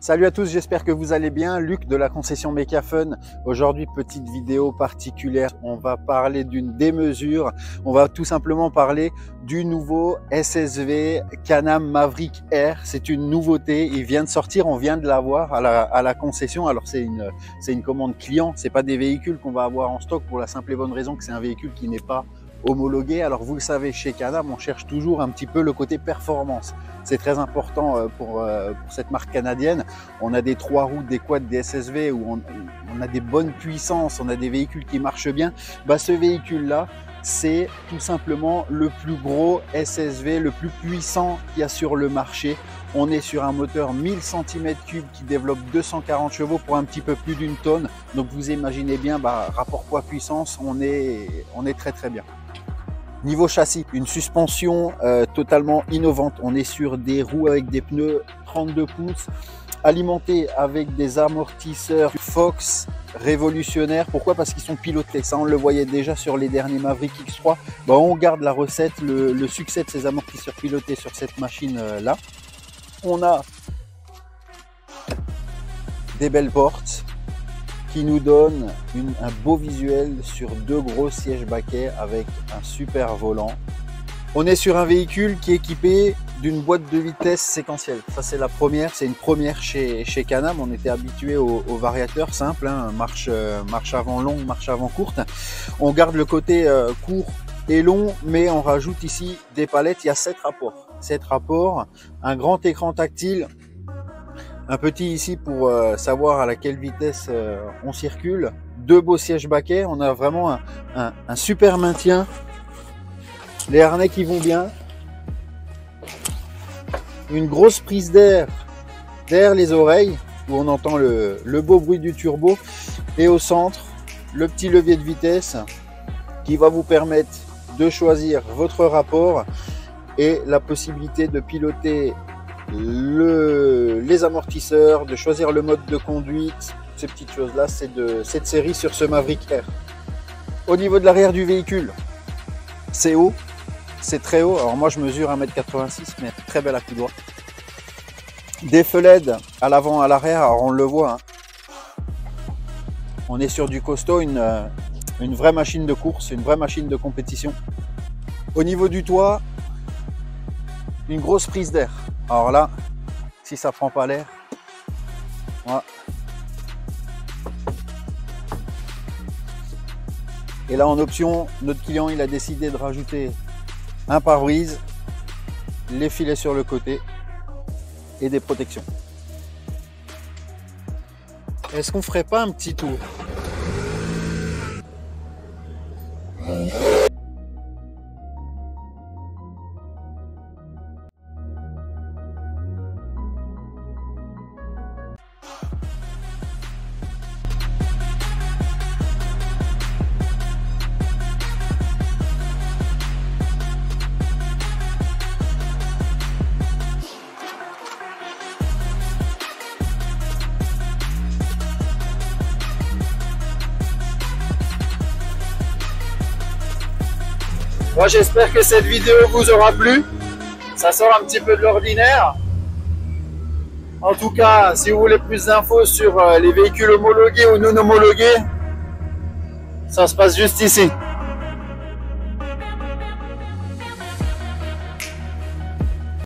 Salut à tous, j'espère que vous allez bien. Luc de la concession Mecafun. Aujourd'hui, petite vidéo particulière. On va parler d'une démesure. On va tout simplement parler du nouveau SSV Can-Am Maverick Air. C'est une nouveauté. Il vient de sortir, on vient de l'avoir à la concession. Alors c'est une commande client. C'est pas des véhicules qu'on va avoir en stock pour la simple et bonne raison que c'est un véhicule qui n'est pas homologué. Alors vous le savez, chez Can-Am, on cherche toujours un petit peu le côté performance. C'est très important pour cette marque canadienne. On a des 3 roues, des quads, des SSV où on a des bonnes puissances, on a des véhicules qui marchent bien. Bah, ce véhicule-là, c'est tout simplement le plus gros SSV, le plus puissant qu'il y a sur le marché. On est sur un moteur 1000 cm3 qui développe 240 chevaux pour un petit peu plus d'une tonne. Donc vous imaginez bien, bah, rapport poids-puissance, on est très très bien. Niveau châssis, une suspension totalement innovante. On est sur des roues avec des pneus 32 pouces, alimentés avec des amortisseurs Fox révolutionnaires. Pourquoi? Parce qu'ils sont pilotés. Ça, on le voyait déjà sur les derniers Maverick X3. Bah, on garde la recette, le succès de ces amortisseurs pilotés sur cette machine-là. On a des belles portes qui nous donne un beau visuel sur 2 gros sièges baquets avec un super volant. On est sur un véhicule qui est équipé d'une boîte de vitesse séquentielle. Ça c'est la première, c'est une première chez Can-Am. On était habitué au variateur simple, hein, marche avant longue, marche avant courte. On garde le côté court et long, mais on rajoute ici des palettes. Il y a 7 rapports. 7 rapports, un grand écran tactile. Un petit ici pour savoir à laquelle vitesse on circule. 2 beaux sièges baquets. On a vraiment un super maintien. Les harnais qui vont bien. Une grosse prise d'air derrière les oreilles où on entend le beau bruit du turbo. Et au centre, le petit levier de vitesse qui va vous permettre de choisir votre rapport et la possibilité de piloter les amortisseurs, de choisir le mode de conduite. Ces petites choses là, c'est de cette série sur ce Maverick Air. Au niveau de l'arrière du véhicule, c'est haut, c'est très haut. Alors moi je mesure 1m86, mais très belle à coup droit. Des feux LED à l'avant, à l'arrière. Alors on le voit, hein. On est sur du costaud, une vraie machine de course, une vraie machine de compétition. Au niveau du toit, une grosse prise d'air. Alors là, si ça prend pas l'air, voilà. Et là en option, notre client il a décidé de rajouter un pare-brise, les filets sur le côté et des protections. Est-ce qu'on ferait pas un petit tour ? Moi j'espère que cette vidéo vous aura plu. Ça sort un petit peu de l'ordinaire. En tout cas, si vous voulez plus d'infos sur les véhicules homologués ou non homologués, ça se passe juste ici.